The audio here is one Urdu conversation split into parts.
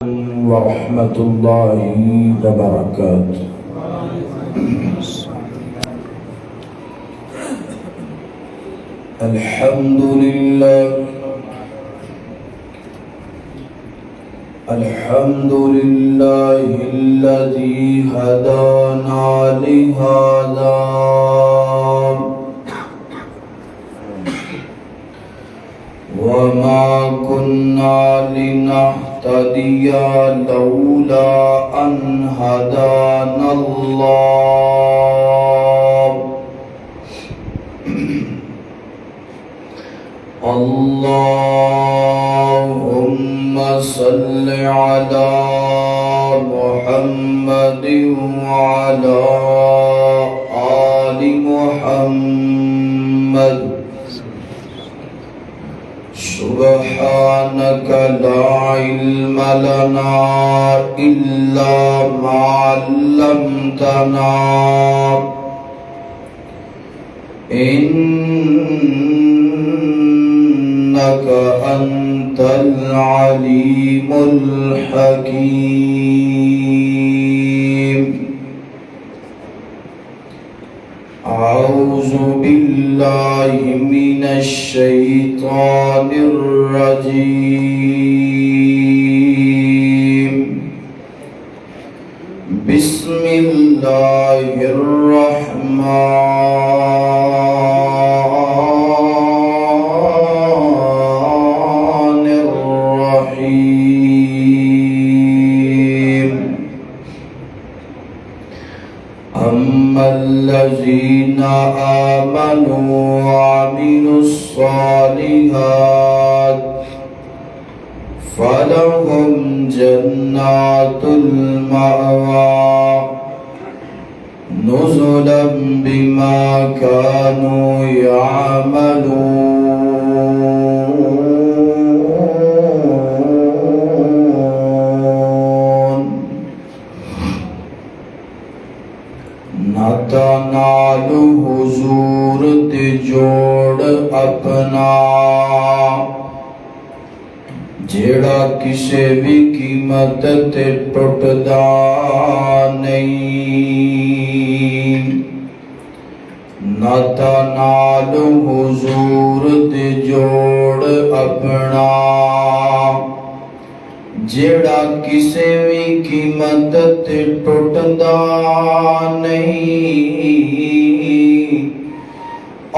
ورحمة الله وبركاته. الحمد لله الذي هدانا لهذا وما كنا لنهتدي لولا أن هدانا الله. اللهم صل على محمد وعلى آل محمد. سبحانك لا علم لنا إلا ما علمتنا إنك أنت العليم الحكيم. أعوذ بالله من الشيطان الرجيم. بسم الله الرحمن الرحيم. أما الذين آمنوا وعملوا الصالحات فلهم جنات المأوى نزلا بما كانوا يعملون. نتنال حضور دے جوڑ اپنا جیڑا کسے بھی قیمت تے ٹوٹدا نہیں. نتنال حضور دے جوڑ اپنا جیڑا کسے بھی قیمت تے ٹوٹدا نہیں.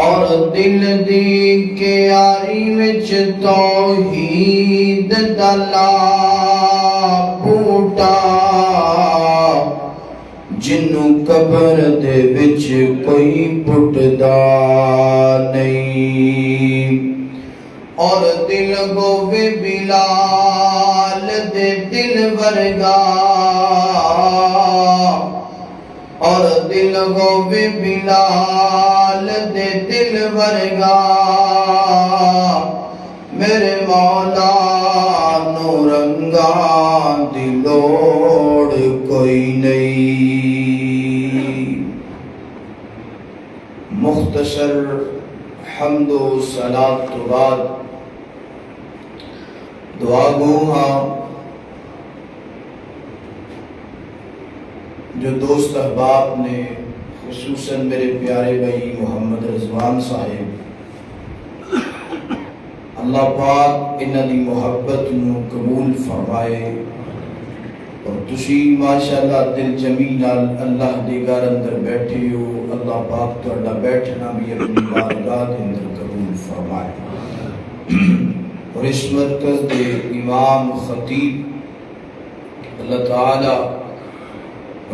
اور دل دی کیاری وچ توحید دا لا بوٹا جنوں قبر دے وچ کوئی پٹدا نہیں. اور دل ہووے بلال دے دل ورگا اور دل ہووے بلال دے دل ورگا میرے مولا نو رنگا دی لوڑ کوئی نہیں. مختصر حمد و صلاۃ تو بعد دعا گو ہاں جو دوست احباب نے خصوصاً میرے پیارے بھائی محمد رضوان صاحب اللہ پاک انہاں دی محبت نو قبول فرمائے. اور تسی ماشاءاللہ دل جمی نال اللہ دے گھر اندر بیٹھے ہو. اللہ پاک تہاڈا بیٹھنا بھی اپنی بارگاہ دے اندر قبول فرمائے. اور اس مرکز دے امام خطیب اللہ تعالی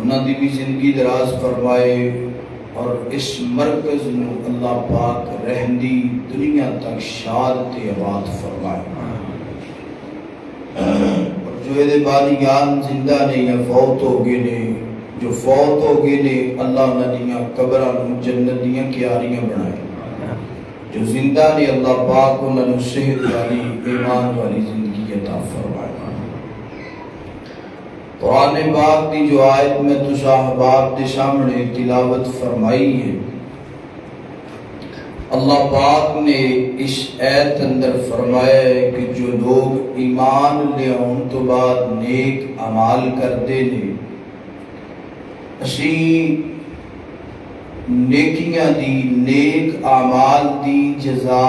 انہاں دی بھی زندگی دراز فرمائے اور اس مرکز نو اللہ پاک رہندی دنیا تک شاد تے آباد فرمائے. اور جو دے بالیان زندہ نے یا فوت ہو گئے نے جو فوت ہو گئے نے اللہ انہاں دیاں قبراں نو جنت دیاں کیاریاں بنائے. جو زندہ نے اللہ پاک انہاں نو صحت والی ایمان والی زندگی عطا فرمائے. قرآن پاک دی جو آیت میں تجھے احباب دے سامنے تلاوت فرمائی ہے اللہ پاک نے اس ایت اندر فرمایا ہے کہ جو لوگ ایمان لے آن تو بعد نیک اعمال کردے نے اسی نیکیاں دی نیک اعمال دی جزا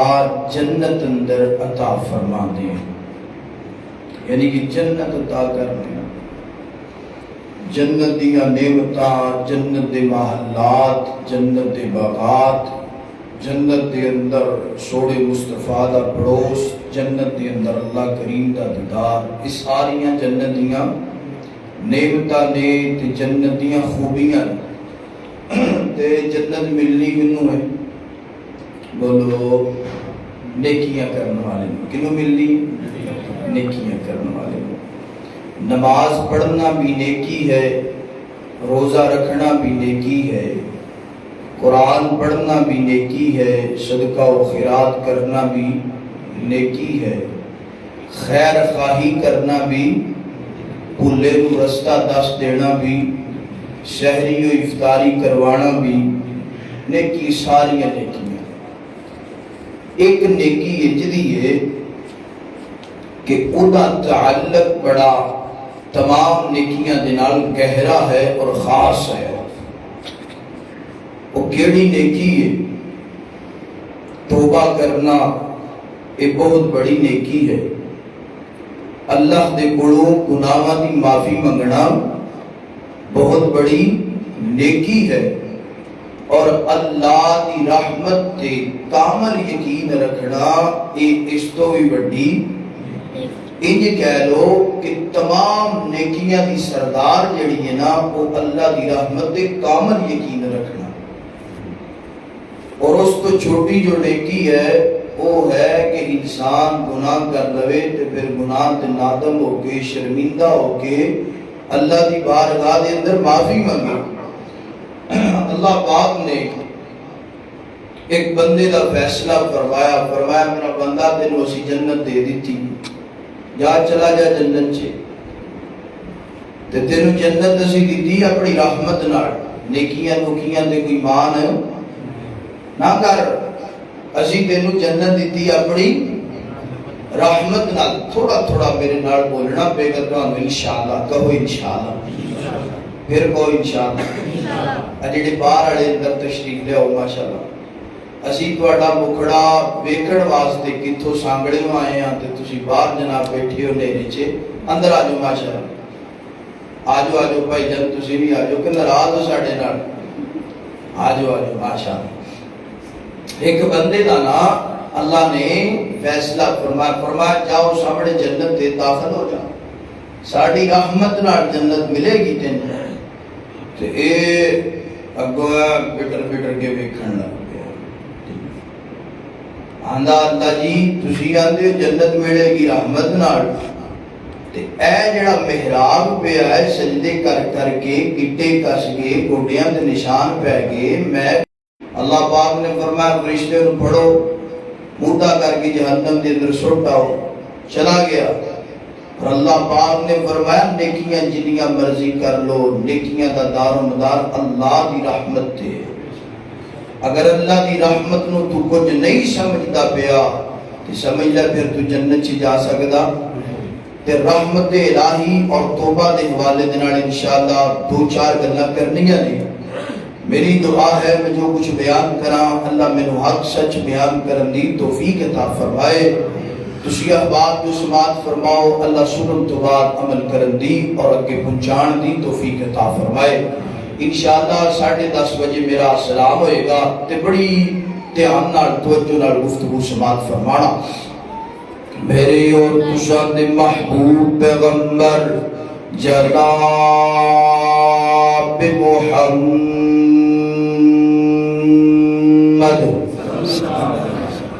جنت اندر عطا فرما دیں، یعنی کہ جنت عطا کرنے جنت دیا نعمتاں، جنت دے محلات، جنت دے باغات، جنت دے اندر سوڑے مصطفیٰ دا پڑوس، جنت دے اندر اللہ کریم دا دیدار، اس ساریاں جنت دیاں نعمتاں نے تے جنت دیاں خوبیاں تے جنت ملنی کنوں ہے؟ بولو نیکیاں کرنے والے کنوں ملنی؟ نیکیاں کرنے والے۔ نماز پڑھنا بھی نیکی ہے، روزہ رکھنا بھی نیکی ہے، قرآن پڑھنا بھی نیکی ہے، صدقہ و خیرات کرنا بھی نیکی ہے، خیر خواہی کرنا بھی، بھولے کو رستہ دس دینا بھی، شہری و افطاری کروانا بھی نیکی، ساری نیکیاں۔ ایک نیکی اجدی ہے کہ ادا تعلق بڑا تمام نیکیاں دنال گہرا ہے اور خاص ہے۔ وہ کیڑی نیکی ہے؟ توبہ کرنا ایک بہت بڑی نیکی ہے، اللہ دے کولوں گناہاں دی معافی منگنا بہت بڑی نیکی ہے، اور اللہ دی رحمت تے کامل یقین رکھنا اس تو بھی بڑی انج کہہ لو کہ تمام نیکیاں دی سردار جڑی ہے نا وہ اللہ دی رحمت تے کامل یقین رکھنا۔ اور اس تو چھوٹی جو نیکی ہے وہ ہے کہ انسان گناہ کر لوے تے پھر گناہ تے نادم ہو کے شرمندہ ہو کے اللہ دی بارگاہ دے اندر معافی مانگے۔ اللہ پاک نے ایک بندے دا فیصلہ فرمایا میرا بندہ تینوں اسی جنت دے دیتی، جا چلا جا جنت چھے، تے تینوں جنت اسی دیتی اپنی رحمت نال، نیکیاں نوکیاں دے کوئی مان ہے نہ کر، اسی تینوں جنت دیتی اپنی رحمت نال۔ تھوڑا تھوڑا میرے نال بولنا پے گا تو انشاءاللہ کہو انشاءاللہ، پھر کہو انشاءاللہ۔ اجڑے باہر والے اندر تشریف لے آؤ ماشاءاللہ، اسی تہاڈا مکھڑا ویکھن واسطے کتھوں سانگڑے آئے ہاں تے تسی باہر جناب بیٹھے ہو نیرے چے، اندر آ جاؤ ماشاءاللہ، آ جاؤ بھائی جان تسی بھی آ جاؤ کہ ناراض ہو ساڈے نال، آ جاؤ ماشاءاللہ۔ ایک بندے دا نا اللہ نے فیصلہ فرمایا جاؤ سامنے جنت دے داخل ہو جاؤ، ساڑی رحمت نال جنت ملے گی تینوں۔ تے اے اگوں پٹر کے ویکھن لگ پیا، آندا اللہ جی تسی آندے جنت ملے گی رحمت نال، تے اے جڑا محراب پیا ہے سجدے کر کر کے گٹے کس کے گوڈیاں تے نشان پہ گئے، میں اللہ پاک نے فرمایا فرشتے نو پڑھو، مردہ کر کے جہنم دے اندر سٹ آؤ، چلا گیا۔ اور اللہ پاک نے فرمایا نیکیاں جنیاں مرضی کر لو، نیکیاں دا دار و مدار اللہ دی رحمت تے، اگر اللہ دی رحمت نو تو کچھ نہیں سمجھدا پیا تو سمجھ لے پھر تو جنت چ جا سکدا۔ تے رحمت الہی اور توبہ دے حوالے دے نال انشاءاللہ دو چار گلاں کرنیاں نے۔ میری دعا ہے میں جو کچھ بیان کراں اللہ مینوں حق سچ بیان کرن دی توفیق عطا فرمائے، تسی احباب جو سماعت فرماؤ اللہ سنن تو بعد عمل کرن دی اور اگے پہنچان دی توفیق عطا فرمائے۔ انشاءاللہ 10:30 بجے میرا سلام ہوئے گا تے بڑی دھیان نال توجہ نال گفتگو سماعت فرمانا۔ میرے اور تساں دے محبوب پیغمبر جناب محمد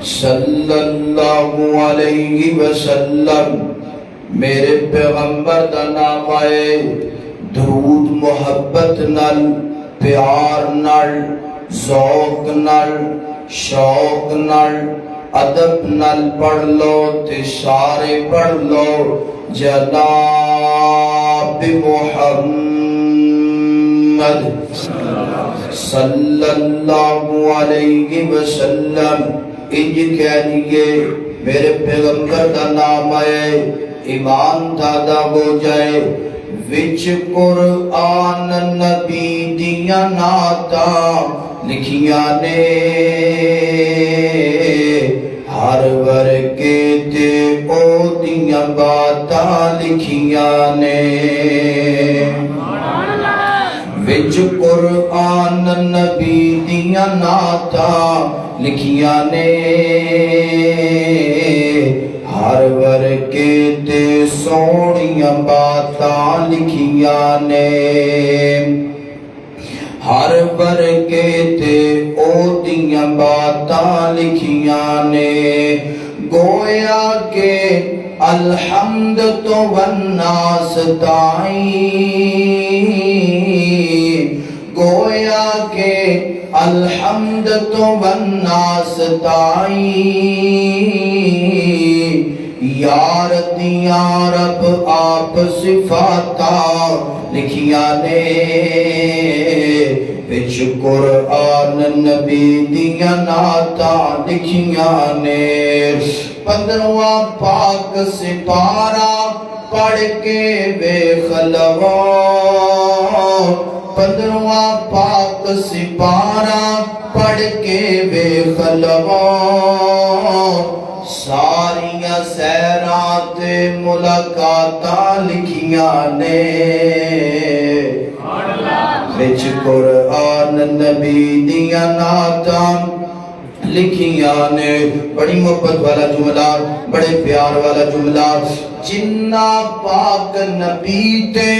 صلی اللہ علیہ وسلم میرے پیغمبر دا نام آئے، درود محبت نال، پیار نال، ذوق نال، شوق نال، ادب نال پڑھ لو تے سارے پڑھ لو، جناب محمد محمد صلی اللہ علیہ وسلم انج کہہ لیے میرے پیغمبر دا نام آئے ایمان دادا ہو جائے وچ قرآن نبی دیاں نعتاں لکھیاں نے ہر ورگے تے او دیاں باتاں لکھیاں نے وچ قرآن نبی دیاں نعتاں لکھیاں نے ہر ورگے تے سونیاں باتاں لکھیاں نے ہر ورگے تے او دیاں باتاں لکھیاں نے گویا کہ الحمد تو والناس تائیں گویا کہ الحمد تو والناس تائیں یار دیاں رب آپ صفاتا لکھیاں نے وچ قرآن نبی دیاں نعتاں لکھیاں نے 15واں پاک سپارہ پڑھ کے ویکھ لو 15واں پاک سپارہ پڑھ کے ویکھ لو ساریاں سیرات ملاقاتاں لکھیاں نے وچ قرآن نبی دیاں نعتاں لکھیاں نے بڑی محبت والا جملہ بڑے پیار والا جملہ جنہ پاک نبی تے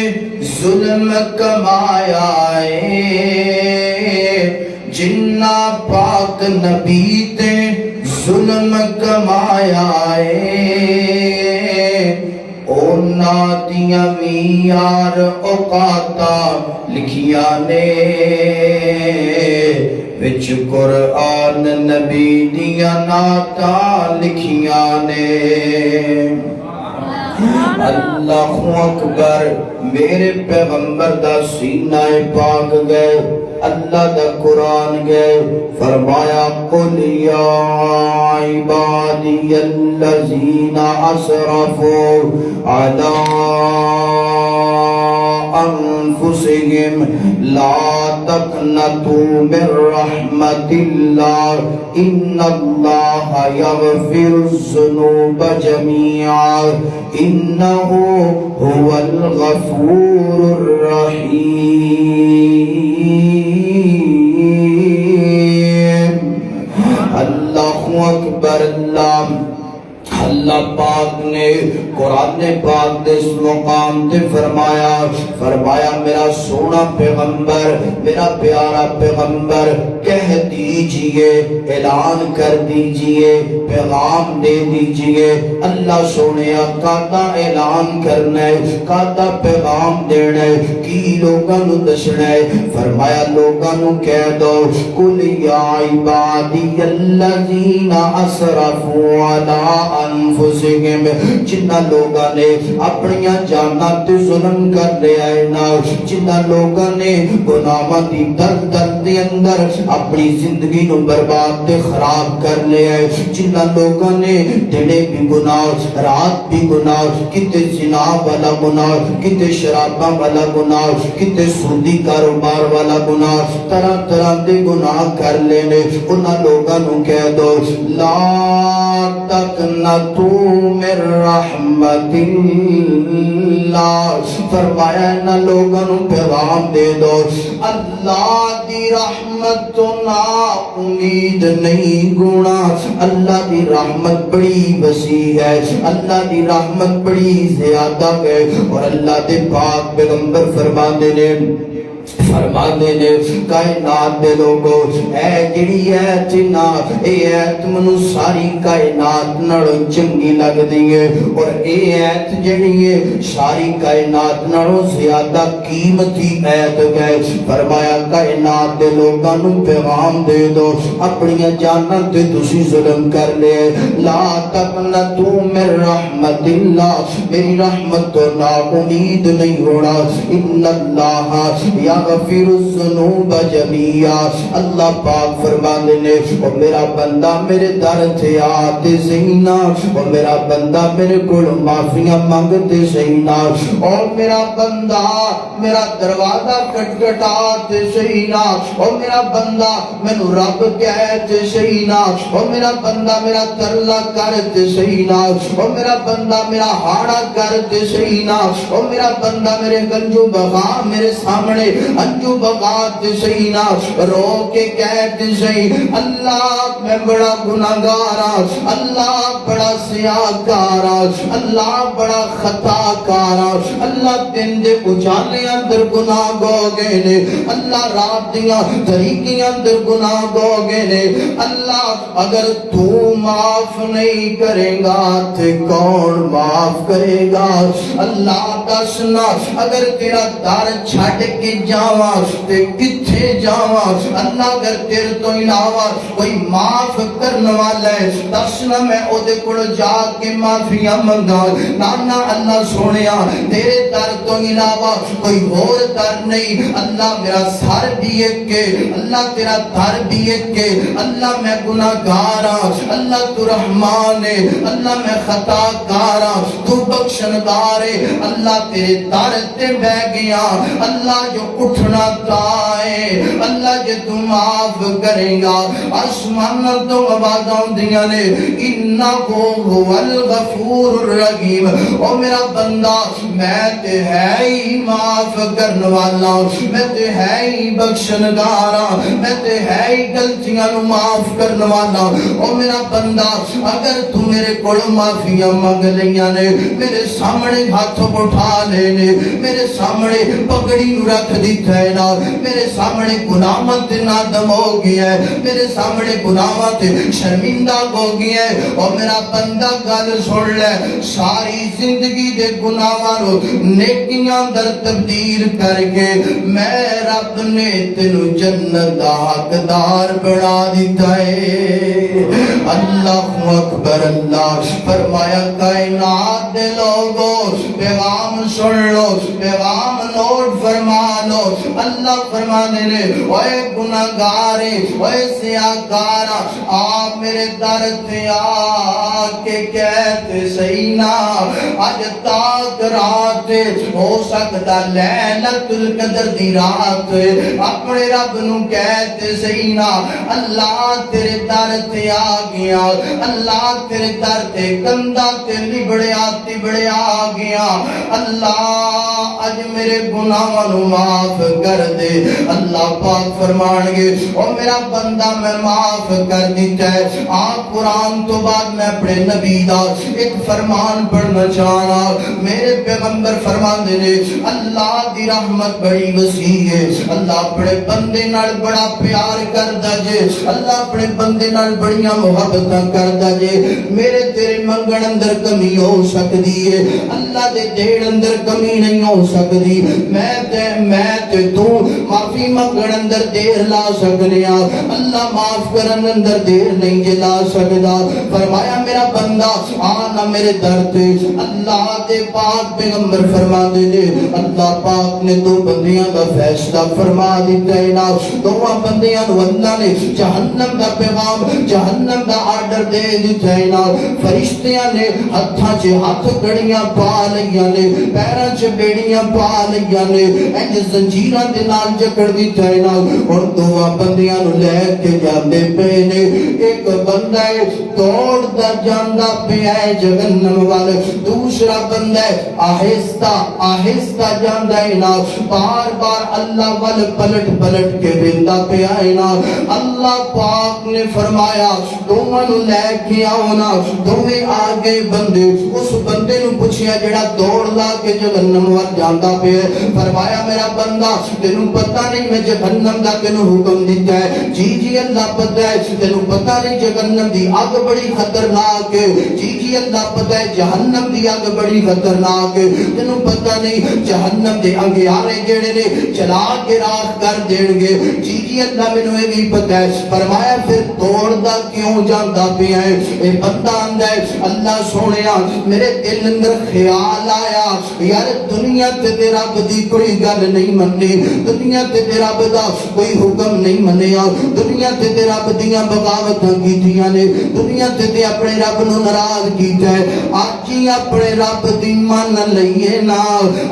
ظلم کمایا ہے جنہ پاک نبی تے ظلم کمایا ہے اونا دیاں میار اوقاتاں لکھیاں نے وچ قرآن نبی دیاں نعتاں لکھیاں نے اللہ اکبر میرے پیغمبر دا سینہ پاک گئے اللہ دا قرآن گئے فرمایا قل یا عبادی الذین اسرفوا علی انفسهم لا تقنطوا من رحمت اللہ ان اللہ یغفر الذنوب جميعا انہ هو الغفور الرحیم اللہ اکبر اللہ پاک نے قرآن پاک دے اس مقام تے فرمایا میرا سونا پیغمبر میرا پیارا پیغمبر کہہ دیجئے اعلان کر دیجئے پیغام دے دیجئے اللہ سونے کاتا اعلان کرنا ہے کاتا پیغام دینا ہے کی لوگاں نو دسنا ہے فرمایا لوگاں نو کہہ دو قل یا عبادی الذین اسرفوا علی انفسہم جنہ لوگاں نے اپنیاں جاناں تے ظلم کر لیا ہے نا جنہ لوگاں نے گناہاں دی درد دے اندر اپنی زندگی نو برباد تے خراب کر لیا ہے جنہ لوگاں نے دنے بھی گناہ رات بھی گناہ کتے زنا والا گناہ کتے شراباں والا گناہ کتے سودی کاروبار والا گناہ طرح طرح دے گناہ کر لینے انہاں لوگاں نو کہہ دو لا تقنطوا من رحمت اللہ فرمایا نہ لوگوں نو پیغام دے دو اللہ دی رحمت تو نا امید نہیں گونا اللہ دی رحمت بڑی وسیع ہے اللہ دی رحمت بڑی زیادہ ہے اور اللہ دے پاک پیغمبر فرما دے نے کائنات دے لوگو اے جڑی ایت نا اے ایت منو ساری کائنات نڑو چنگی لگ دیئے اور اے ایت جڑی ہے ساری کائنات نڑو زیادہ قیمتی ایت گئے فرمایا کائنات دے لوگاں نو پیغام دے دو اپنی جاناں تے تسی ظلم کر لے لا تقنطوا من رحمت اللہ میری رحمت تو نا امید نہیں ہونا ان اللہ یا یغفر الذنوب جميعا. اللہ پاک فرماندے نے او میرا بندہ میرے در تے آ تے سینا، او میرا بندہ میرے کول معافیاں منگ تے سینا، او میرا بندہ میرا دروازہ کھٹکھٹا تے سینا، او میرا بندہ مینوں رب کہہ تے سینا، او میرا بندہ میرا ترلا کر تے سینا، او میرا بندہ میرا ہاڑا کر تے سینا، او میرا بندہ میرے گنجو بغا میرے سامنے انجو بغا تے سینا، رو کے کہہ تے سی اللہ میں بڑا گناہگار ہاں، اللہ بڑا سیاہکار ہاں، اللہ بڑا خطا کار ہاں، اللہ دن دے اجالے اندر گناہ گو گئے نے، اللہ رات دیاں طریقے اندر گناہ گو گئے نے، اللہ اگر تو معاف نہیں کرے گا تے کون معاف کرے گا؟ اللہ دسنا اگر تیرا در چھڈ کے جاواں تے کتھے جاواں؟ اللہ اگر تیرے تو علاوہ کوئی معاف کرنے والا ہے دسنا میں او دے کول جا کے معافیاں منگا. نانا اللہ سونیا تیرے در تو علاوہ کوئی اور در نہیں، اللہ میرا سر بھی ایک کے، اللہ تیرا در بھی ایک کے، اللہ میں گناہگار ہاں، اللہ تو رحمان ہے، اللہ میں خطا کار ہاں، تو بخشنگار ہے، اللہ تیرے در تے بہ گیا، اللہ جو اٹھنا تائے، اللہ جو تو معاف کرے گا. آسمان تو آوازاں دیاں نے انہو هو الغفور الرحیم، او میرا بندہ میں تے ہے ہی معاف کرنے والا، میں تے ہے ہی بخشنگارا، میں تے ہے ہی غلطیاں نو معاف کرنے والا. او میرا بندہ اگر تو میرے کول معافیاں منگ لیاں نے، میرے سامنے ہاتھ اٹھا لینے، میرے سامنے پگڑی نو رکھ دیتا ہے نا، میرے سامنے گناہاں تے نادم ہو گیا ہے، میرے سامنے گناہاں تے شرمندہ ہو گیا ہے. اور میرا بندہ گل سن لے، ساری زندگی دے گناہاں نو نیکیاں در تبدیل کر کے میں رب نے تینو جنت دا حقدار بنا دیتا ہے. اللہ اکبر. اللہ فرمایا کائنات دے لوگو پیغام سن لو، پیغام نوٹ فرما لو. اللہ فرمانے نے اوے گناہگارے اوے سیاہکارا آپ میرے در تے آ کے کہتے سینا اج تاک رات ہو سکتا لیلۃ القدر دی رات اپنے رب نو کہتے سینا اللہ تیرے در تے آ گیا، اللہ تیرے در تے کندھا تے لبڑیا آ گیا. اللہ اج میرے گناہاں نو معاف کر دے. اللہ پاک فرمان گے او میرا بندہ میں معاف کر دیتا ہے. آپ قرآن تو بعد میں اپنے نبی دا ایک فرمان پڑھنا چاہنا. میرے پیغمبر فرمان دے اللہ دی رحمت بڑی وسیع ہے، اللہ اپنے بندے نال بڑا پیار کردا جے، اللہ اپنے بندے نال بڑیاں محبتاں کردا جے. میرے تیرے منگن اندر کمی ہو سکدی ہے، اللہ دے دین اندر کمی نہیں ہو سکدی. میں تے تو معافی منگن اندر دیر لا سکنے ہاں، اللہ معاف کرن اندر دیر نہیں جے لا سکدا. فرمایا میرا بندہ آنا میرے در تے. اللہ دے پاک پیغمبر فرما دے دے اللہ پاک نے دو بندیاں دا فیصلہ فرما دیتا ہے نا. دو بندیاں نو اللہ نے جہنم دا پیغام جہنم دا آرڈر دے دیتا ہے نا. فرشتیاں نے ہتھاں چ ہاتھ گڑیاں پا لیاں نے، پیراں چ بیڑیاں پا لیاں نے، انج زنجیراں دے نال جکڑ دیتا ہے نا. اور دو بندیاں نو لے کے جاندے پے نے. ایک بندہ ہے دوڑدا جاندا پیا ہے جہنم والے، دوسرا بندہ ہے آہستہ آہستہ جاندا ہے نا، بار بار اللہ وال پلٹ پلٹ کے ویندا پیا ہے نا. اللہ پاک نے فرمایا دوواں نو لے کے آؤ نا. دوویں آگے بندے اس بندے نو پوچھیا جڑا دوڑ لا کے جہنم وال جاندا پیا. فرمایا میرا بندہ تینوں پتہ نہیں میں میں جہنم دا تینوں حکم دیتا ہے؟ جی جی اللہ پتہ ہے، تینوں پتہ نہیں جہنم دی اگ بڑی خطرناک ہے؟ جی جی اللہ پتہ ہے جہنم دی اگ بڑی خطرناک ہے، تینوں پتہ نہیں جہنم دے انگیارے جڑے نے چلا کے راکھ کر دین گے؟ جی جی اللہ مینوں یہ بھی پتہ ہے۔ فرمایا پھر توڑدا کیوں جاندا پیا ہے؟ اے بندہ آندا ہے اللہ سونیا میرے دل اندر خیال آیا یار دنیا تے تے رب دی کوئی گل نہیں مننی، دنیا تے تے رب دا کوئی حکم نہیں منیا، دنیا تے تے رب دیاں بغاوتاں کیتیاں نے، دنیا تے اپنے رب نو ناراض کیتا ہے۔ اج ہی اپنے رب دی من لئیے نا،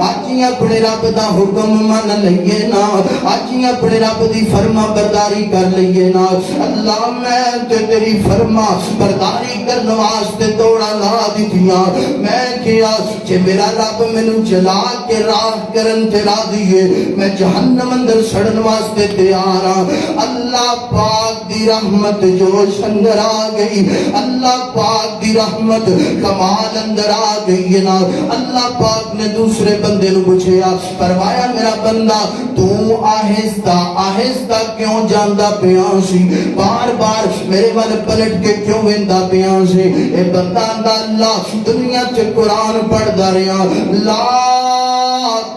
اج ہی اپنے رب دا حکم من لئیے نا، اج ہی اپنے رب دی فرما برداری کر لئیے نا۔ اللہ میں تے تیری فرما برداری کرنے واسطے توڑا لا دیتیاں، میں کیا کہ میرا رب مینوں جلا کے راہ کرن تے راضی ہے، میں جہنم اندر سڑن واسطے تیار ہاں۔ اللہ پاک دی رحمت جوش اندر آ گئی، اللہ پاک دی رحمت کمال اندر آ گئی ہے نا۔ اللہ پاک نے دوسرے بندے نو پوچھیا، فرمایا میرا بندہ تو آہستہ آہستہ کیوں جاندا پیا سی؟ بار بار میرے ول پلٹ کے کیوں ویندا پیا سی؟ اے بندہ آندا اللہ دنیا چ قرآن پڑھدا رہیا، لا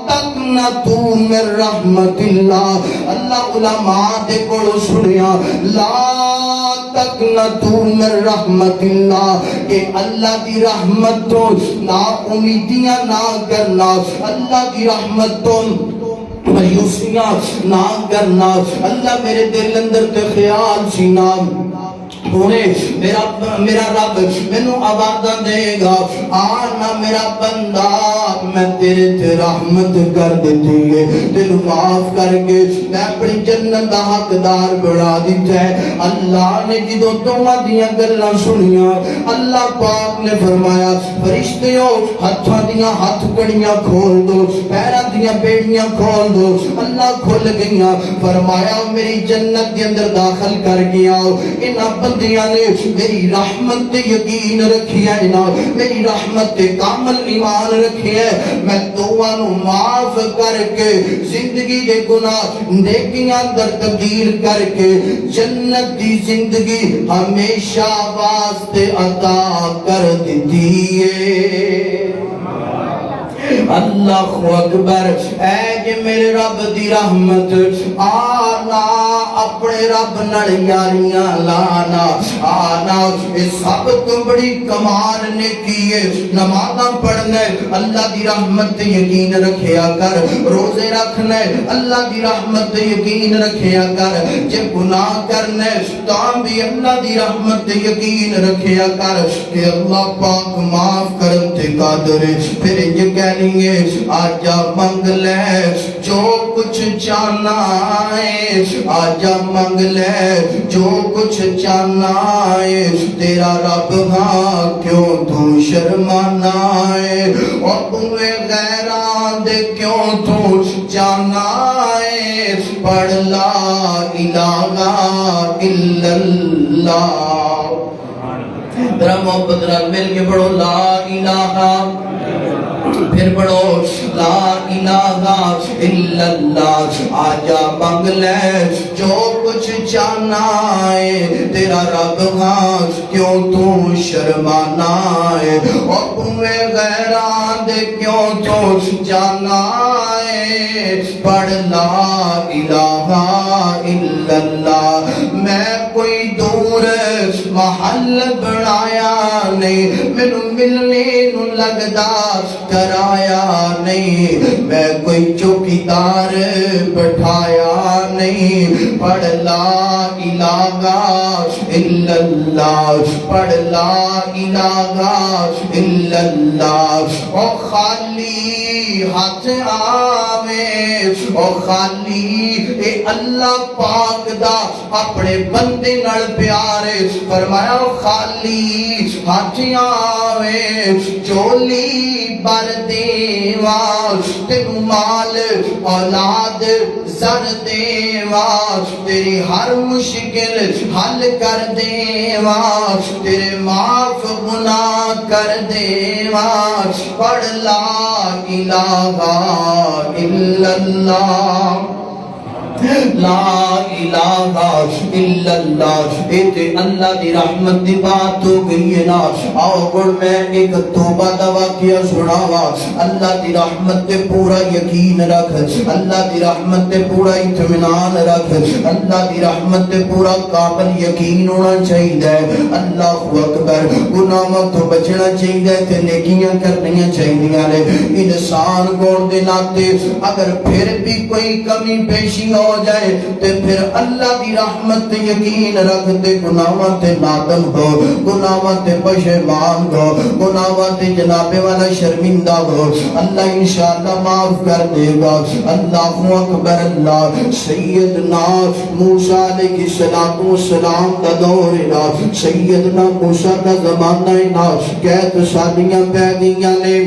تقنطوا من رحمت اللہ، اللہ علماء دے کولوں سنیا لا تقنطوا من رحمت اللہ، کہ اللہ دی رحمت تو نا امیدیاں نہ کرنا، اللہ دی رحمت تو مایوسیاں نہ کرنا۔ اللہ میرے دل اندر تے خیال سی نا ہونے میرا رب مینوں آوازاں دے گا، آنا میرا بندہ میں تیرے تے رحمت کر دیتی ہے، تینوں معاف کر کے میں اپنی جنت دا حقدار بنا دیتا ہے۔ اللہ نے جدوں دوواں دیاں گلاں سنیاں اللہ پاک نے فرمایا فرشتیو ہتھاں دیاں ہتھ کڑیاں کھول دو، پیراں دیاں بیڑیاں کھول دو۔ اللہ کھل گئیاں، فرمایا میری جنت کے اندر داخل کر گیا۔ انہاں بندیاں نے میری رحمت تے یقین رکھی ہے نا، میری رحمت تے کامل ایمان رکھی ہے، میں دعا نو معاف کر کے زندگی دے گناہ نیکیاں اندر تبدیل کر کے جنت دی زندگی ہمیشہ واسطے عطا کر دیتی ہے۔ اللہ اکبر، اے جے میرے رب دی رحمت آنا اپنے رب نال یاریاں لانا، آنا اس سب تو بڑی کمال نے کیے نمازاں پڑھنے اللہ دی رحمت تے یقین رکھیا کر، روزے رکھنے اللہ دی رحمت تے یقین رکھیا کر، جے گناہ کرنے تاں بھی اللہ دی رحمت تے یقین رکھیا کر کہ اللہ پاک معاف کرن تے قادر ہے۔ پھر یہ کہنی ہے آجا منگ لے جو کچھ چاہنا ہے، آجا منگ لے جو کچھ چاہنا ہے، تیرا رب ہاں کیوں تو شرمانا ہے، اور تمہیں غیران دے کیوں تو جانا ہے، پڑھ لا الہ الا اللہ۔ ذرا محبت رال مل کے پڑھو لا الہ، پھر پڑھو لا الہ الا اللہ۔ آجا منگ لے جو کچھ چاہنا ہے، تیرا رب ہاں کیوں تو شرمانا ہے، اور تمہیں غیران دے کیوں تو جانا ہے، پڑھ لا الہ الا اللہ۔ میں کوئی دور محل بنایا نہیں، مینوں ملنے نو لگدا کرایا نہیں، میں کوئی چوکیدار بٹھایا نہیں، پڑھ لا الہ الا اللہ، پڑھ لا الہ الا اللہ۔ او خالی ہاتھ آوے، او خالی اے اللہ پاک دا اپنے بندے نال پیارے، فرمایا خالی ہاتھ آوے، چولی بر دیوا، تینوں مال اولاد زر دیوا، تیری ہر مشکل حل کر دیوا، تیرے معاف گناہ کر دیوا، پڑھ لا الہ الا اللہ۔ لا الہ الا اللہ، اے اللہ دی رحمت دی بات ہو گئی ہے نا۔ آؤ گڑ میں ایک توبہ دا واقعہ سناوا۔ اللہ دی رحمت تے پورا یقین رکھ، اللہ دی رحمت تے پورا اطمینان رکھ، اللہ دی رحمت تے پورا قابل یقین ہونا چاہیے۔ اللہ اکبر، گناہوں تو بچنا چاہیے تے نیکیاں کرنیاں چاہیے نے۔ انسان گون دے ناتے اگر پھر بھی کوئی کمی پیشی ہو جائے تے پھر اللہ دی رحمت یقین رکھ تے گناہاں تے نادم ہو، گناہاں تے پشیمان ہو، گناہاں تے جناب والا شرمندہ ہو، اللہ انشاءاللہ معاف کر دے گا۔ اللہ اکبر، اللہ سیدنا موسیٰ علیہ السلام دا دور نا، سیدنا موسیٰ دا زمانہ نا، قید سالیاں پہ گئیاں نے،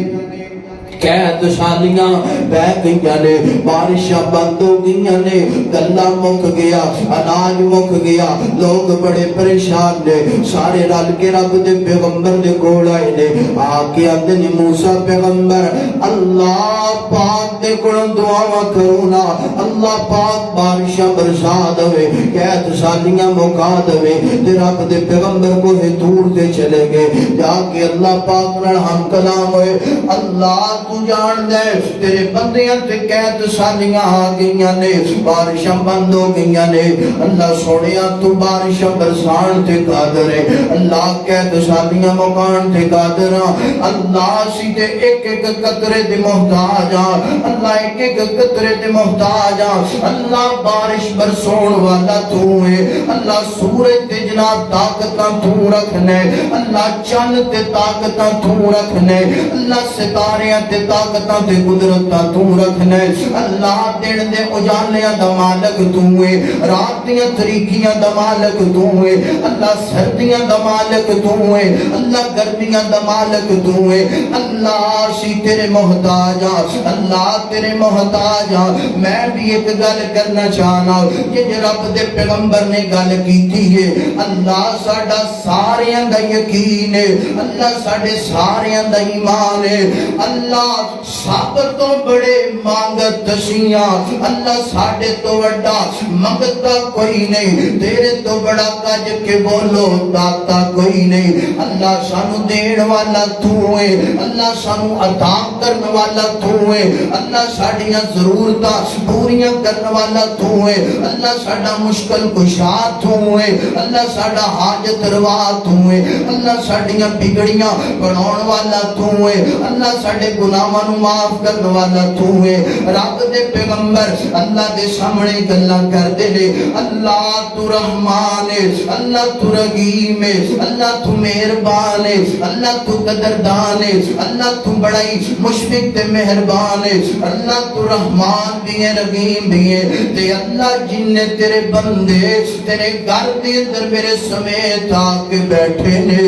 قید سالیاں بہ گئیاں نے، بارشاں بند ہو گئیاں نے، گلہ مک گیا، اناج مک گیا، لوگ بڑے پریشان نے، سارے رل کے رب دے پیغمبر دے کول آئے نے، آکے آدھے نے موسیٰ پیغمبر اللہ پاک دے کول دعا کرونا، اللہ پاک بارشاں برسا دوے، قید سالیاں مکا دوے، تے رب دے پیغمبر کو ہے دور دے چلے گئے، جا کے اللہ پاک نال ہم کلام ہوئے، اللہ تو جان دے تیرے بندیاں تے قید سالیاں آ گئیاں نے، بارشاں بند ہو گئیاں نے، اللہ سوڑیاں تو بارشاں برسان تے قادر ہے، اللہ قید سالیاں مکان تے قادر ہے، اللہ سیدھے ایک ایک قطرے دے محتاج آ، اللہ ایک ایک قطرے دے محتاج آ، اللہ بارش برسون والا تو ہے، اللہ سورج تے جناب طاقتاں تو رکھنے، اللہ چند تے طاقتاں تو رکھنے، اللہ ستاریاں تے طاقتاں تے قدرتاں تو رکھنے، اللہ دن دے اجالیاں دا مالک تو ہے، رات دیاں تریکیاں دا مالک تو ہے، اللہ سردیاں دا مالک تو ہے، اللہ گرمیاں دا مالک تو ہے، اللہ سی تیرے محتاج آ، اللہ تیرے محتاج آ۔ میں بھی ایک گل کرنا چاہنا، یہ رب دے پیغمبر نے گل کیتی ہے، اللہ ساڈا ساریاں دا یقین ہے، اللہ ساڈے ساریاں دا ایمان ہے، اللہ سب تو بڑے مانگت تسیاں، اللہ ساڑھے تو بڑا مانگتا کوئی نہیں، تیرے تو بڑا کج کے بولو داتا کوئی نہیں، اللہ سانو دین والا تو ہے، اللہ سانو عطا کرنے والا تو ہے، اللہ ساڑھیاں ضرورتاں پوریاں کرنے والا تو ہے، اللہ ساڑھا مشکل کشا تو ہے، اللہ ساڑھا حاجت روا تو ہے، اللہ ساڑھیاں بگڑیاں بناؤن والا تو ہے، اللہ ساڑھے گناہاں نو معاف کرنے والا تو ہے۔ رب دے پیغمبر اللہ دے سامنے گلاں کردے نے، اللہ تو رحمان ہے، اللہ تو رحیم ہے، اللہ تو مہربان ہے، اللہ تو قدردان ہے، اللہ تو بڑائی مشفق تے مہربان ہے، اللہ تو رحمان بھی ہے رحیم بھی ہے، تے اللہ جن نے تیرے بندے تیرے گھر دے اندر میرے سمیت آ کے بیٹھے نے،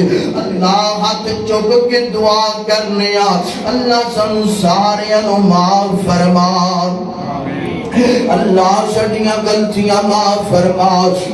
اللہ ہاتھ چک کے دعا کرنے آ، اللہ سانو ساریاں نو معاف فرما، اللہ سڑیاں غلطیاں معاف فرما۔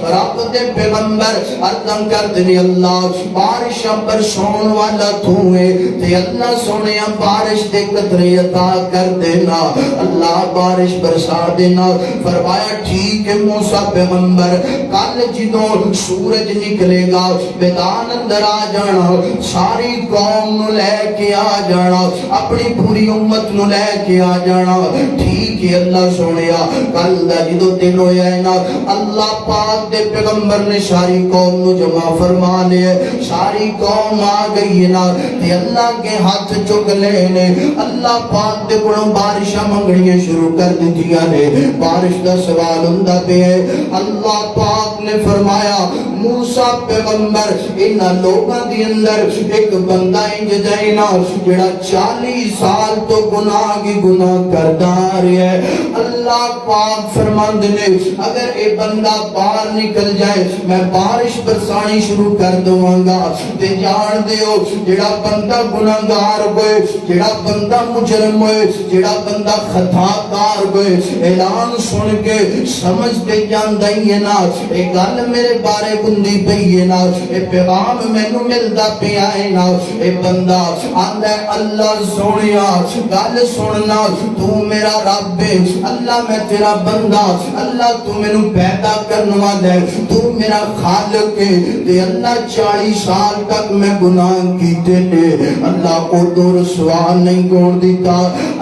رب دے پیغمبر عرضاں کر دے اللہ بارشاں برسون والا تو ہے، تے اللہ سونیا بارش دے قطرے عطا کر دینا، اللہ بارش برسا دینا۔ فرمایا ٹھیک ہے موسیٰ پیغمبر، کل جدوں سورج نکلے گا میدان اندر آ جانا، ساری قوم نو لے کے آ جانا، اپنی پوری امت نو لے کے آ جانا، ٹھیک ہے اللہ سونیا۔ کل دا جدو دن ہویا ہے نا، اللہ پاک دے پیغمبر نے ساری قوم نو جمع فرما لے، ساری قوم آ گئی ہے نا، تے اللہ کے ہاتھ چک لے نے، اللہ پاک دے کولوں بارشاں منگڑیاں شروع کر دتیاں نے، بارش دا سوال ہوندا پیا ہے۔ اللہ پاک نے فرمایا موسیٰ پیغمبر انہاں لوگاں دے اندر ایک بندہ انج جائے نا جڑا 40 سال تو گناہ کی گناہ کردا رہا ہے، اللہ پاک فرماندے نے اگر اے بندہ باہر نکل جائے میں بارش برسانی شروع کر دوں گا، تے جان دیو جڑا بندہ گناہگار ہوئے، جڑا بندہ مجرم ہوئے، جڑا بندہ خطا کار ہوئے، اعلان سن کے سمجھ دے جاندا ہی ہے نا اے گل میرے بارے بندی پئی ہے نا، اے پیغام مینوں ملدا پیا ہے نا، اے بندہ آندا ہے اللہ سونیا گل سننا تو میرا رب ہے، اللہ میں تیرا بندہ، اللہ تو میں نو پیدا کرنے والا ہے، تو میرا خالق ہے، تے اللہ 40 سال تک میں گناہ کیتے نے، اللہ کو تو رسوا نہیں کر دیتا،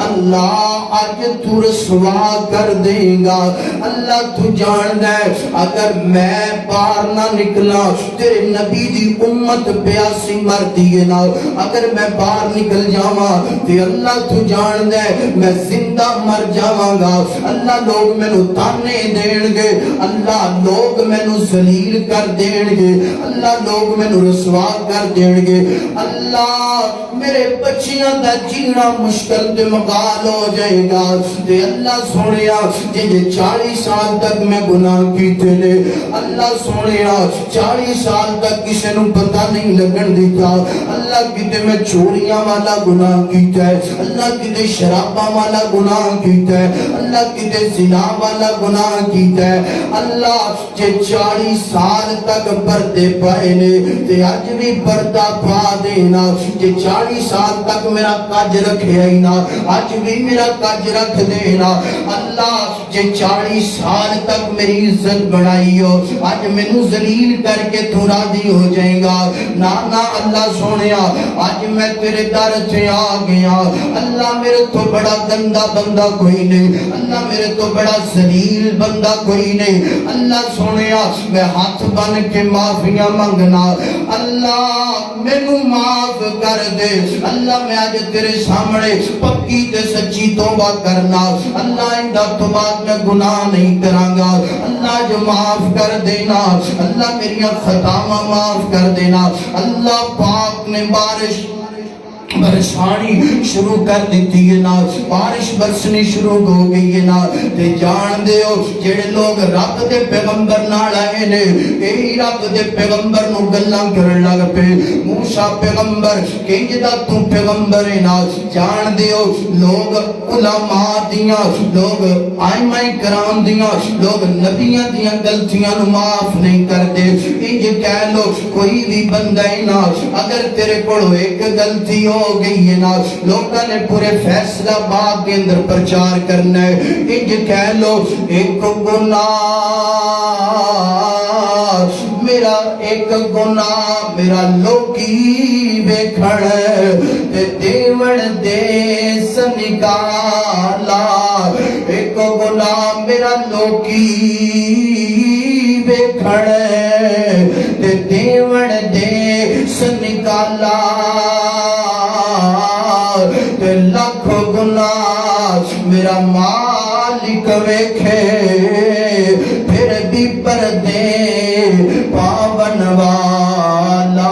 اللہ آج تو رسوا کر دے گا۔ اللہ تو جان دے اگر میں باہر نہ نکلا تیرے نبی دی امت پیاسی مر دیے نا، اگر میں باہر نکل جاواں تے اللہ تو جان دے میں زندہ مر جاواں گا، اللہ لوگ مینوں تانے دین گے، اللہ لوگ مینوں ذلیل کر دین گے، اللہ لوگ مینوں رسوا کر دین گے، اللہ میرے بچیاں دا جینا مشکل تے مقال ہو جائے گا، تے اللہ سونیا جے 40 سال تک میں گناہ کیتے نے، اللہ سونیا 40 سال تک کسے نوں پتہ نہیں لگن دیتا، اللہ کتے میں چوریاں والا گناہ کیتا ہے، اللہ کتے شراباں والا گناہ کیتا ہے، اللہ کتے زنا والا گناہ کیتا ہے، اللہ جے 40 سال تک پردے پائے نے تے اج بھی پردہ پا دینا، جے 40 سال تک میرا کج رکھے ہی نا اج بھی میرا کج رکھ دینا، اللہ جے 40 سال تک میری عزت بڑھائی ہو اج مینوں ذلیل کر کے تو راضی ہو جائے گا، نا نا اللہ سونیا آج میں تیرے در سے آ گیا، اللہ میرے تو بڑا گندا بندہ کوئی نہیں، اللہ میرے تو بڑا ذلیل بندہ کوئی نہیں، اللہ سونیا میں ہاتھ بن کے معافیاں منگنا، اللہ مینوں معاف کر دے، اللہ میں آج تیرے سامنے پکی تے سچی توبہ کرنا، اللہ اندہ تو بعد میں گناہ نہیں کرانگا، اللہ جو معاف کر دینا، اللہ میری خطاواں معاف کر دینا، اللہ پاک نے بارش برسانی شروع کر دیتی ہے نا، بارش برسنی شروع ہو گئی ہے نا، تے جان دے ہو جڑے لوگ رب دے پیغمبر نال آئے نے یہی رب دے پیغمبر نو گلاں کرن لگ پے، موسیٰ پیغمبر کنج دا تو پیغمبر ہے نا، جان دے ہو لوگ علماء دیاں، لوگ ائمہ کرام دیاں، لوگ نبیاں دیاں غلطیاں نو معاف نہیں کردے، انج کہہ لو کوئی بھی بندہ ہے نا اگر تیرے کولوں ایک غلطی ہو گئی ہے نا لوگاں نے پورے فیصلہ باغ کے اندر پرچار کرنا ہے، انج کہہ لو ایک گناہ میرا، ایک گناہ میرا لوکی ویکھن تے دیوڑ دیس نکالا، ایک گناہ میرا لوکی ویکھن تے دیوڑ دیس نکالا، تے لکھ گناہ میرا مالک ویکھے پھر بھی پردے پاون والا،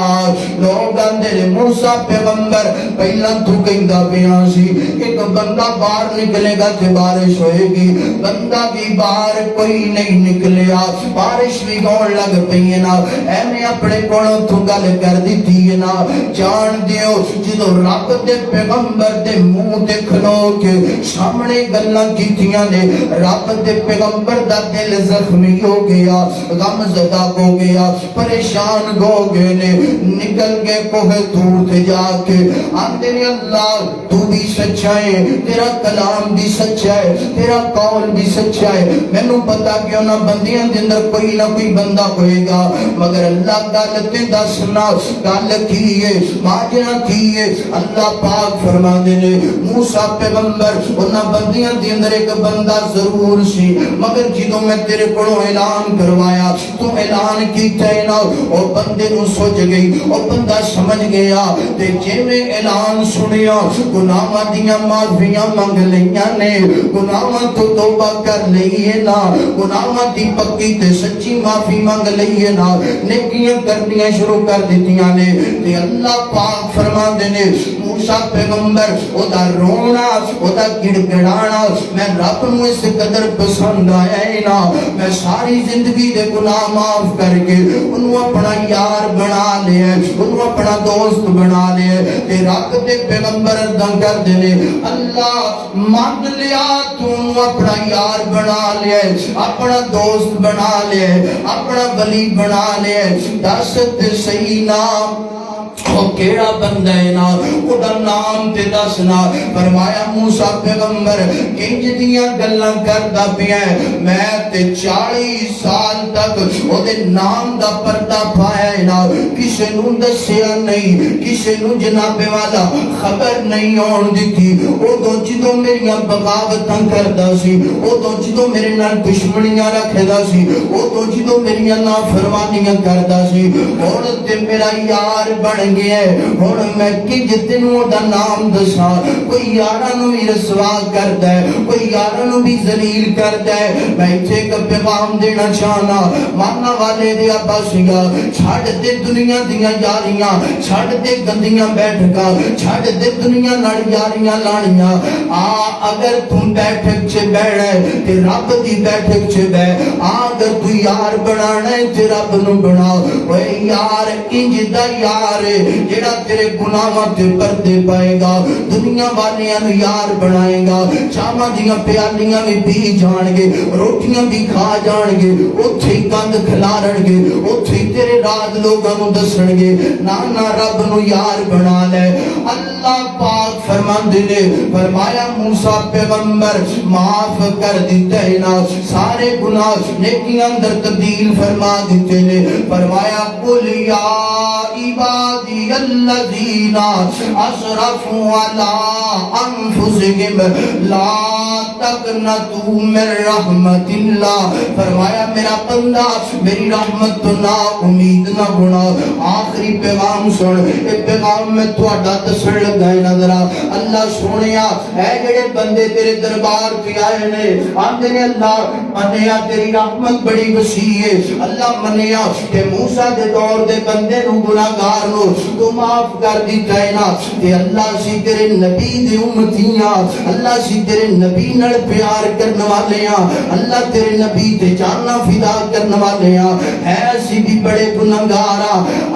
لوگ اندر موسیٰ پیغمبر پہلا تو کہندا پیا سی ایک بندہ باہر نکلے گا تے بارش ہوئے گی، بندہ بھی باہر کوئی نہیں نکلیا، بارش بھی گون لگ پئی ہے نا، اے میں اپنے کولوں تو گل کر دیتی ہے نا، جان دیو جدوں رب دے پیغمبر دے منہ تے کھلو کے سامنے گلاں کیتیاں نے، رب دے پیغمبر دا دل زخمی ہو گیا، غم زدہ ہو گیا، پریشان ہو گئے نے، نکل گئے کوہ طور تے جا کے آندے نے اللہ تو بھی سچا ہے، تیرا کلام بھی سچا ہے، تیرا قول بھی سچا ہے، میں نو پتا کیوں نہ بندیاں دے اندر کوئی نہ کوئی بندہ ہوئے گا، مگر اللہ گل تے دسنا گل کی ہے ماجرا کی ہے، اللہ پاک فرما دے نے موسیٰ پیغمبر انہاں بندیاں دے اندر ایک بندہ ضرور سی، مگر جدوں میں تیرے کولوں اعلان کروایا تو اعلان کیتا ہے نا او بندے نو سوچ گئی، او بندہ سمجھ گیا تے جویں اعلان سنیا گناہاں دیاں معافیاں منگ لیاں نے، گناہاں تو توبہ کر لئیے نا، گناہاں دی پکی تے سچی معافی منگ لئیے نا، نیکیاں کرنیاں شروع کر دیتیاں نے، تے اللہ پاک فرما دے نے موسیٰ پیغمبر او دا رونا او دا گڑگڑانا میں رب نو اس قدر پسند آیا ہے نا، میں ساری زندگی دے گناہ معاف کر کے انہوں اپنا یار بنا لیا، انہوں اپنا دوست بنا لیا، تے رب دے پیغمبر ادھا کر دینے اللہ مان لیا تو انہوں اپنا یار بنا لیا، اپنا دوست بنا لیا، اپنا ولی بنا لیا، دست صحیح نام او کیڑا بندہ ہے نا اودا نام تے دسنا. فرمایا موسیٰ پیغمبر کنج دیاں گلاں کردا پیا میں تے 40 سال تک او دے نام دا پردہ پایا ہے نا کسے نوں دسیا نہیں کسے نوں جناب والا خبر نہیں آن دتی. او جدوں میریاں بغاوتاں کردا سی او جدوں میرے نال دشمنیاں رکھدا سی او جدوں میریاں نافرمانیاں کردا سی ہن تے میرا یار بن گیا ہے. ہن میں کنج تینوں دا نام دساں. کوئی یاراں نوں بھی رسوا کردا ہے کوئی یاراں نوں بھی ذلیل کردا ہے. میں ایتھے ایک پیغام دینا چاہنا مانا والے دے ابا سنگا چھڑ دے دنیا دیاں یاریاں چھڑ دے گندیاں بیٹھکاں چھڑ دے دنیا نال یاریاں لانیاں. اگر تم بیٹھک چ بیٹھنا ہے تے رب دی بیٹھک چ بیٹھ. اگر تو یار بنانا ہے تے رب نو بنا. اوے یار انج دا یار جڑا تیرے گناہاں تے پردے پائے گا دنیا والیاں نو یار بنائے گا. چاواں دیاں پیالیاں بھی پی جان گے روٹیاں بھی کھا جان گے اوتھے ہی گند کھلارن گے اوتھے ہی تیرے راز لوگاں نو دسن گے. نہ رب نو یار بنا لے. اللہ پاک فرماندے نے فرمایا موسیٰ پیغمبر معاف کر دیتے ہیں نا سارے گناہ نیکیاں اندر تبدیل فرما دیتے نے. فرمایا قل یا عبادی الذین اسرفوا علی انفسہم لا تقنطوا من رحمت اللہ. فرمایا میرا بندہ میری رحمت تو نا امید نہ ہونا. آخری پیغام سن اے پیغام میں تھوڑا دسن لگا ہے نظر. اللہ سونیا اے جڑے بندے تیرے دربار پہ آئے نے آندے نے اللہ منیا تیری رحمت بڑی وسیع ہے. اللہ منیا کہ موسیٰ دے دور دے بندے نو گناہگار نو تو معاف کر دیتا ہے نا. تے اللہ سی تیرے نبی دی امتیاں اللہ سی تیرے نبی نال پیار کرنے والے ہیں اللہ تیرے نبی تے جاننا فدا کرنے والے ہیں. ایسی بھی بڑے گناہگار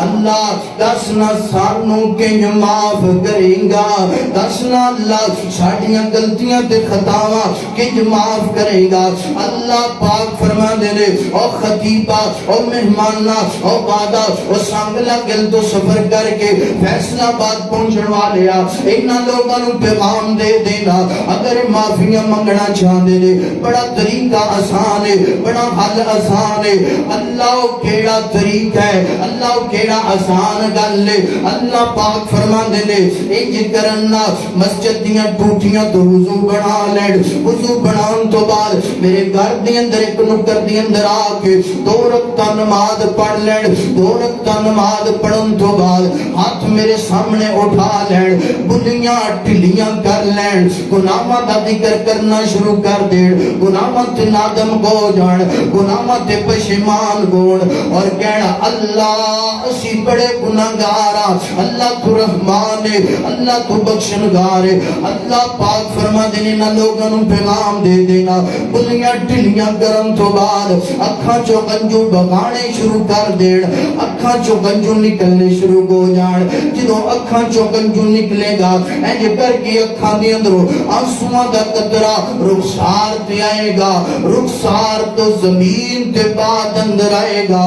اللہ دسنا سانوں کنج معاف کریں گا. دسنا اللہ ساڈیاں غلطیاں تے خطاواں کنج معاف کرے گا. اللہ پاک فرما دے نے او خطیبہ او مہمانہ او بادہ او سانگلا گل تو سفر کر کے فیصلہ آباد پہنچن والے انہاں لوگاں نوں پیغام دے دینا اگر معافیاں منگنا چاہندے نے بڑا طریقہ آسان ہے بڑا حل آسان ہے. اللہ کیڑا طریقہ ہے اللہ کیڑا آسان گل ہے. اللہ پاک فرما دے نے انج کرنا مسجد دیاں ٹوٹیاں تو وضو بنا لین. وضو بناون تو بعد میرے گھر دے اندر ایک نکر دے اندر آ کے 2 رکعت نماز پڑھ لین. 2 رکعت نماز پڑھن تو بعد ہاتھ میرے سامنے اٹھا لین بلیاں ٹھلیاں کر لین گناہاں دا ذکر کرنا شروع کر دین. گناہاں تے نادم ہو جان گناہاں تے پشیمان ہون اور کہنا اللہ اسی بڑے گناہگار اللہ تو رحمان ہے اللہ تو بخشنگار ہے. اللہ پاک فرما دینے نہ لوگاں نوں پیغام دے دینا بلیاں ٹھلیاں کرن تو بعد اکھاں چوں گنجو بگانے شروع کر دین. اکھاں چوں گنجو نکلنے شروع ہو جان. جدوں اکھاں چوں گنجو نکلے گا انج کر کے اکھاں دے اندروں آنسواں دا قطرہ رخسار تے آئے گا رخسار تو زمین تے بعد اندر آئے گا.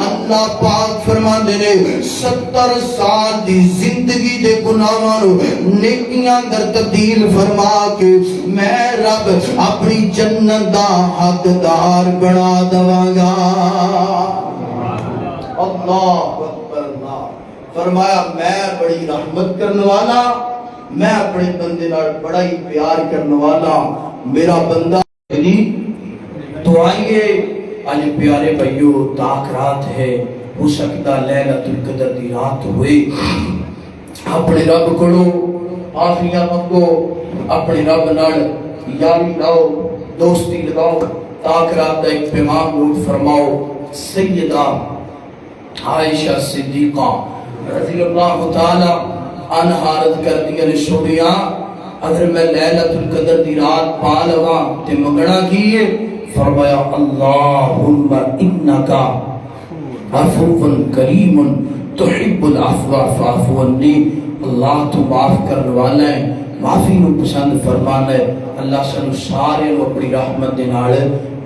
اللہ پاک فرما دے نے 70 سال دی زندگی دے گناہاں نوں نیکیاں اندر تبدیل فرما کے میں رب اپنی جنت دا حقدار بنا دواں گا. اللہ اکبر. اللہ فرمایا میں بڑی رحمت کرنے والا میں اپنے بندے نال بڑا ہی پیار کرنے والا میرا بندہ جی. تو آئیے آج پیارے بھائیو تاک رات ہے ہو سکتا لیلۃ القدر دی رات ہوئے. اپنے رب کولو عافیہ منگو اپنے رب نال یاری لاؤ دوستی لگاؤ. تاک رات دا ایک پیغام نوٹ فرماؤ. سیدہ عائشہ صدیقہ رضی اللہ تعالی عنہا عرض کر دیا نے سونیا اگر میں لیلۃ القدر دی رات پا لواں تے منگنا کیے. فرمایا اللہم انکا عفو کریم تحب العفو فاعف عنی. اللہ تو معاف کرنے والا ہے معافی نو پسند فرمانا ہے. اللہ سانو سارے نو اپنی رحمت دے نال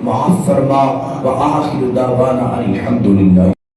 معاف فرما. وآخر دعوانا الحمدللہ.